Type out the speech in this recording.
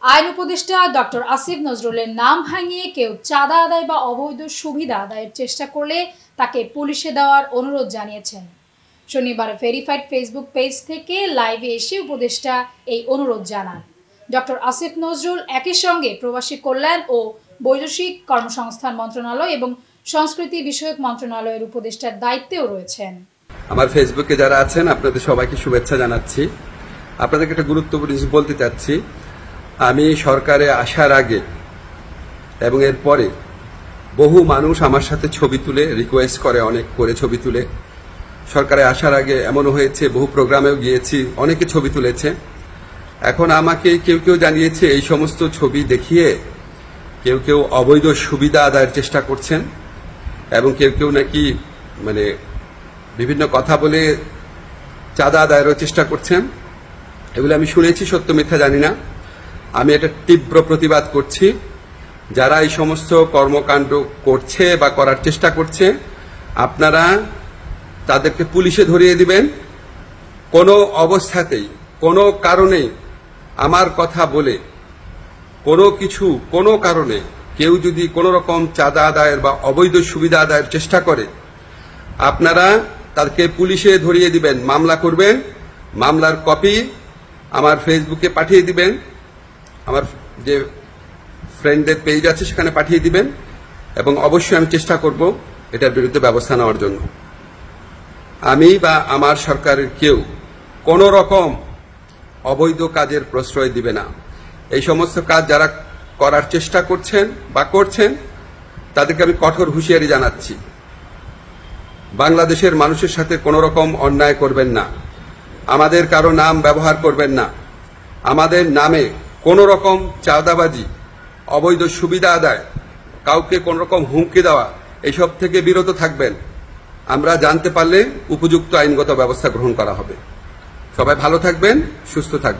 আইন উপদেষ্টা ডক্টর আসিফ নজরুলের নাম ভাঙিয়ে কেউ চাঁদা আদায় বা অবৈধ সুবিধা আদায়ের চেষ্টা করলে তাকে পুলিশে দেওয়ার অনুরোধ জানিয়েছেন। শনিবার ভেরিফাইড ফেসবুক পেজ থেকে লাইভে এসে উপদেষ্টা এই অনুরোধ জানান। ডক্টর আসিফ নজরুল একই সঙ্গে প্রবাসী কল্যাণ ও বৈদেশিক কর্মসংস্থান মন্ত্রণালয় এবং সংস্কৃতি বিষয়ক মন্ত্রণালয়ের উপদেষ্টার দায়িত্বেও রয়েছেন। আমার ফেসবুকে যারা আছেন আপনাদের সবাইকে শুভেচ্ছা জানাচ্ছি। আপনাদেরকে একটা গুরুত্বপূর্ণ জিনিস বলতে চাচ্ছি। আমি সরকারে আসার আগে এবং এর পরে বহু মানুষ আমার সাথে ছবি তুলে রিকোয়েস্ট করে, অনেক করে ছবি তুলে। সরকারে আসার আগে এমনও হয়েছে, বহু প্রোগ্রামেও গিয়েছি, অনেকে ছবি তুলেছে। এখন আমাকে কেউ কেউ জানিয়েছে এই সমস্ত ছবি দেখিয়ে কেউ কেউ অবৈধ সুবিধা আদায়ের চেষ্টা করছেন এবং কেউ কেউ নাকি বিভিন্ন কথা বলে চাঁদা আদায়েরও চেষ্টা করছেন। এগুলো আমি শুনেছি, সত্য মিথ্যা জানি না। আমি এটা তীব্র প্রতিবাদ করছি। যারা এই সমস্ত কর্মকাণ্ড করছে বা করার চেষ্টা করছে, আপনারা তাদেরকে পুলিশে ধরিয়ে দিবেন। কোনো অবস্থাতেই কোনো কারণে আমার কথা বলে কোনো কারণে কেউ যদি কোনো রকম চাঁদা আদায়ের বা অবৈধ সুবিধা আদায়ের চেষ্টা করে, আপনারা তাদেরকে পুলিশে ধরিয়ে দিবেন, মামলা করবেন। মামলার কপি আমার ফেসবুকে পাঠিয়ে দিবেন, আমার যে ফ্রেন্ডদের পেজ আছে সেখানে পাঠিয়ে দিবেন এবং অবশ্যই আমি চেষ্টা করব এটার বিরুদ্ধে ব্যবস্থা নেওয়ার জন্য। আমি বা আমার সরকারের কেউ কোনো রকম অবৈধ কাজের প্রশ্রয় দিবে না। এই সমস্ত কাজ যারা করার চেষ্টা করছেন বা করছেন তাদেরকে আমি কঠোর হুঁশিয়ারি জানাচ্ছি। বাংলাদেশের মানুষের সাথে কোনো রকম অন্যায় করবেন না, আমাদের কারো নাম ব্যবহার করবেন না, আমাদের নামে কোনো রকম চাঁদাবাজি, অবৈধ সুবিধা আদায়, কাউকে কোন রকম হুমকি দেওয়া, এইসব থেকে বিরত থাকবেন। আমরা জানতে পারলে উপযুক্ত আইনগত ব্যবস্থা গ্রহণ করা হবে। সবাই ভালো থাকবেন, সুস্থ থাকবেন।